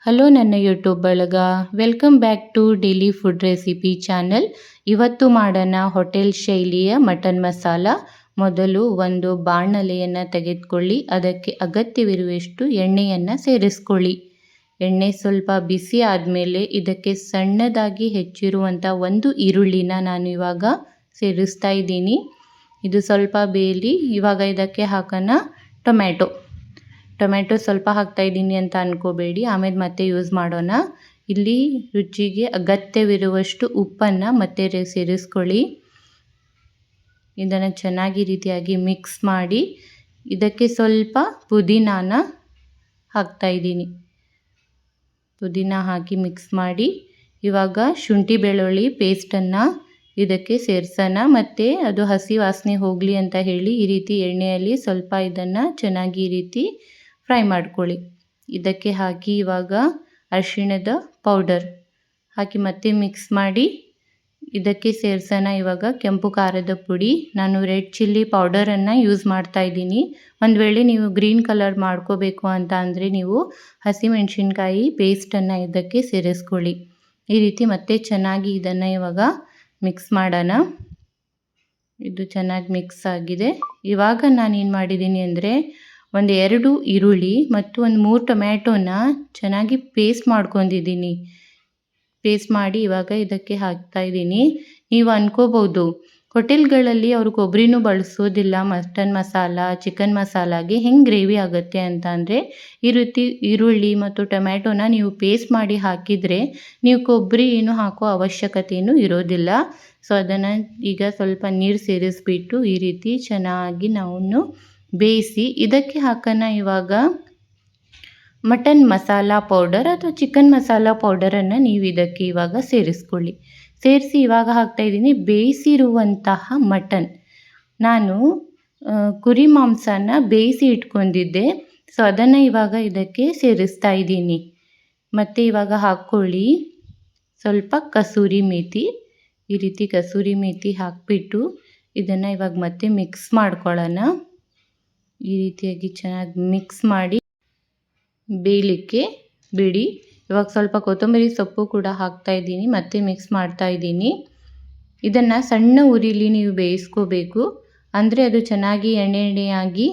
Hello ನನ್ನ YouTube ಬಳಗ, welcome back to daily food recipe channel. ಇವತ್ತು ಮಾಡೋಣ ಹೋಟೆಲ್ ಶೈಲಿಯ ಮಟನ್ ಮಸಾಲ. ಮೊದಲು ಒಂದು ಬಾಣಲೆಯನ್ನು ತೆಗೆದುಕೊಳ್ಳಿ, ಅದಕ್ಕೆ ಅಗತ್ಯವಿರುವಷ್ಟು ಎಣ್ಣೆಯನ್ನು ಸೇರಿಸ್ಕೊಳ್ಳಿ. ಎಣ್ಣೆ ಸ್ವಲ್ಪ ಬಿಸಿ ಆದಮೇಲೆ ಇದಕ್ಕೆ ಸಣ್ಣದಾಗಿ ಹೆಚ್ಚಿರುವಂಥ ಒಂದು ಈರುಳ್ಳಿನ ನಾನು ಇವಾಗ ಸೇರಿಸ್ತಾ ಇದ್ದೀನಿ. ಇದು ಸ್ವಲ್ಪ ಬೇಯಲಿ. ಇವಾಗ ಇದಕ್ಕೆ ಹಾಕೋಣ ಟೊಮ್ಯಾಟೊ ಸ್ವಲ್ಪ ಹಾಕ್ತಾ ಇದ್ದೀನಿ ಅಂತ ಅನ್ಕೋಬೇಡಿ, ಆಮೇಲೆ ಮತ್ತೆ ಯೂಸ್ ಮಾಡೋಣ. ಇಲ್ಲಿ ರುಚಿಗೆ ಅಗತ್ಯವಿರುವಷ್ಟು ಉಪ್ಪನ್ನು ಮತ್ತೆ ಸೇರಿಸ್ಕೊಳ್ಳಿ. ಇದನ್ನು ಚೆನ್ನಾಗಿ ರೀತಿಯಾಗಿ ಮಿಕ್ಸ್ ಮಾಡಿ ಇದಕ್ಕೆ ಸ್ವಲ್ಪ ಪುದೀನಾನ ಹಾಕ್ತಾ ಇದ್ದೀನಿ. ಪುದೀನ ಹಾಕಿ ಮಿಕ್ಸ್ ಮಾಡಿ ಇವಾಗ ಶುಂಠಿ ಬೆಳ್ಳುಳ್ಳಿ ಪೇಸ್ಟನ್ನು ಇದಕ್ಕೆ ಸೇರಿಸೋಣ. ಮತ್ತು ಅದು ಹಸಿ ವಾಸನೆ ಹೋಗಲಿ ಅಂತ ಹೇಳಿ ಈ ರೀತಿ ಎಣ್ಣೆಯಲ್ಲಿ ಸ್ವಲ್ಪ ಇದನ್ನು ಚೆನ್ನಾಗಿ ಈ ರೀತಿ ಫ್ರೈ ಮಾಡ್ಕೊಳ್ಳಿ. ಇದಕ್ಕೆ ಹಾಕಿ ಇವಾಗ ಅರಿಶಿಣದ ಪೌಡರ್ ಹಾಕಿ ಮತ್ತೆ ಮಿಕ್ಸ್ ಮಾಡಿ ಇದಕ್ಕೆ ಸೇರಿಸೋಣ. ಇವಾಗ ಕೆಂಪು ಖಾರದ ಪುಡಿ, ನಾನು ರೆಡ್ ಚಿಲ್ಲಿ ಪೌಡರನ್ನು ಯೂಸ್ ಮಾಡ್ತಾ ಇದ್ದೀನಿ. ಒಂದು ವೇಳೆ ನೀವು ಗ್ರೀನ್ ಕಲರ್ ಮಾಡ್ಕೋಬೇಕು ಅಂತ ಅಂದರೆ ನೀವು ಹಸಿಮೆಣಸಿನ್ಕಾಯಿ ಪೇಸ್ಟನ್ನು ಇದಕ್ಕೆ ಸೇರಿಸ್ಕೊಳ್ಳಿ. ಈ ರೀತಿ ಮತ್ತೆ ಚೆನ್ನಾಗಿ ಇದನ್ನು ಇವಾಗ ಮಿಕ್ಸ್ ಮಾಡೋಣ. ಇದು ಚೆನ್ನಾಗಿ ಮಿಕ್ಸ್ ಆಗಿದೆ. ಇವಾಗ ನಾನು ಏನು ಮಾಡಿದ್ದೀನಿ ಅಂದರೆ ಒಂದು 2 ಈರುಳ್ಳಿ ಮತ್ತು ಒಂದು 3 ಟೊಮ್ಯಾಟೋನ ಚೆನ್ನಾಗಿ ಪೇಸ್ಟ್ ಮಾಡ್ಕೊಂಡಿದ್ದೀನಿ. ಪೇಸ್ಟ್ ಮಾಡಿ ಇವಾಗ ಇದಕ್ಕೆ ಹಾಕ್ತಾ ಇದ್ದೀನಿ. ನೀವು ಅನ್ಕೋಬೋದು ಹೋಟೆಲ್ಗಳಲ್ಲಿ ಅವರು ಕೊಬ್ಬರಿನೂ ಬಳಸೋದಿಲ್ಲ ಮಟನ್ ಮಸಾಲ ಚಿಕನ್ ಮಸಾಲಾಗೆ, ಹೆಂಗೆ ಗ್ರೇವಿ ಆಗುತ್ತೆ ಅಂತ. ಅಂದರೆ ಈ ರೀತಿ ಈರುಳ್ಳಿ ಮತ್ತು ಟೊಮ್ಯಾಟೋನ ನೀವು ಪೇಸ್ಟ್ ಮಾಡಿ ಹಾಕಿದರೆ ನೀವು ಕೊಬ್ಬರಿ ಏನು ಹಾಕೋ ಅವಶ್ಯಕತೆಯೂ ಇರೋದಿಲ್ಲ. ಸೊ ಅದನ್ನು ಈಗ ಸ್ವಲ್ಪ ನೀರು ಸೇರಿಸ್ಬಿಟ್ಟು ಈ ರೀತಿ ಚೆನ್ನಾಗಿ ನಾವು ಬೇಯಿಸಿ ಇದಕ್ಕೆ ಹಾಕೋಣ ಇವಾಗ ಮಟನ್ ಮಸಾಲ ಪೌಡರ್ ಅಥವಾ ಚಿಕನ್ ಮಸಾಲ ಪೌಡರನ್ನು ನೀವು ಇದಕ್ಕೆ ಇವಾಗ ಸೇರಿಸ್ಕೊಳ್ಳಿ. ಸೇರಿಸಿ ಇವಾಗ ಹಾಕ್ತಾಯಿದ್ದೀನಿ ಬೇಯಿಸಿರುವಂತಹ ಮಟನ್. ನಾನು ಕುರಿ ಮಾಂಸನ ಬೇಯಿಸಿ ಇಟ್ಕೊಂಡಿದ್ದೆ, ಸೊ ಅದನ್ನು ಇವಾಗ ಇದಕ್ಕೆ ಸೇರಿಸ್ತಾ ಇದ್ದೀನಿ. ಮತ್ತು ಇವಾಗ ಹಾಕ್ಕೊಳ್ಳಿ ಸ್ವಲ್ಪ ಕಸೂರಿ ಮೇಥಿ. ಈ ರೀತಿ ಕಸೂರಿ ಮೇಥಿ ಹಾಕಿಬಿಟ್ಟು ಇದನ್ನು ಇವಾಗ ಮತ್ತೆ ಮಿಕ್ಸ್ ಮಾಡ್ಕೊಳ್ಳೋಣ. ಈ ರೀತಿಯಾಗಿ ಚೆನ್ನಾಗಿ ಮಿಕ್ಸ್ ಮಾಡಿ ಬೇಯಲಿಕ್ಕೆ ಬಿಡಿ. ಇವಾಗ ಸ್ವಲ್ಪ ಕೊತ್ತಂಬರಿ ಸೊಪ್ಪು ಕೂಡ ಹಾಕ್ತಾ ಇದ್ದೀನಿ, ಮತ್ತೆ ಮಿಕ್ಸ್ ಮಾಡ್ತಾ ಇದ್ದೀನಿ. ಇದನ್ನು ಸಣ್ಣ ಉರಿಲಿ ನೀವು ಬೇಯಿಸ್ಕೋಬೇಕು, ಅಂದರೆ ಅದು ಚೆನ್ನಾಗಿ ಎಣ್ಣೆಯಾಗಿ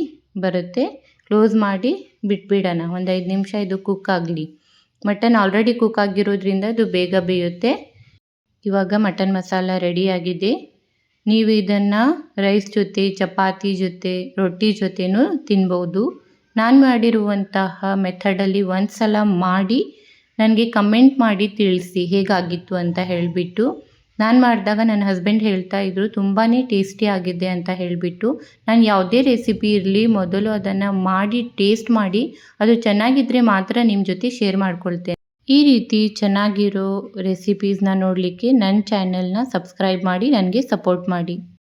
ಬರುತ್ತೆ. ಕ್ಲೋಸ್ ಮಾಡಿ ಬಿಟ್ಬಿಡೋಣ, ಒಂದು 5 ನಿಮಿಷ ಇದು ಕುಕ್ ಆಗಲಿ. ಮಟನ್ ಆಲ್ರೆಡಿ ಕುಕ್ ಆಗಿರೋದ್ರಿಂದ ಅದು ಬೇಗ ಬೇಯುತ್ತೆ. ಇವಾಗ ಮಟನ್ ಮಸಾಲ ರೆಡಿಯಾಗಿದೆ. ನೀವು ಇದನ್ನು ರೈಸ್ ಜೊತೆ, ಚಪಾತಿ ಜೊತೆ, ರೊಟ್ಟಿ ಜೊತೆನೂ ತಿನ್ಬೋದು. ನಾನು ಮಾಡಿರುವಂತಹ ಮೆಥಡಲ್ಲಿ ಒಂದು ಸಲ ಮಾಡಿ ನನಗೆ ಕಮೆಂಟ್ ಮಾಡಿ ತಿಳಿಸಿ ಹೇಗಾಗಿತ್ತು ಅಂತ ಹೇಳಿಬಿಟ್ಟು. ನಾನು ಮಾಡಿದಾಗ ನನ್ನ ಹಸ್ಬೆಂಡ್ ಹೇಳ್ತಾ ಇದ್ರು ತುಂಬಾ ಟೇಸ್ಟಿ ಆಗಿದೆ ಅಂತ ಹೇಳಿಬಿಟ್ಟು. ನಾನು ಯಾವುದೇ ರೆಸಿಪಿ ಇರಲಿ ಮೊದಲು ಅದನ್ನು ಮಾಡಿ ಟೇಸ್ಟ್ ಮಾಡಿ ಅದು ಚೆನ್ನಾಗಿದ್ದರೆ ಮಾತ್ರ ನಿಮ್ಮ ಜೊತೆ ಶೇರ್ ಮಾಡ್ಕೊಳ್ತೇನೆ. ಈ ರೀತಿ ಚೆನ್ನಾಗಿರೋ ರೆಸಿಪೀಸ್ನ ನೋಡಲಿಕ್ಕೆ ನನ್ನ ಚಾನಲ್ನ ಸಬ್ಸ್ಕ್ರೈಬ್ ಮಾಡಿ ನನಗೆ ಸಪೋರ್ಟ್ ಮಾಡಿ.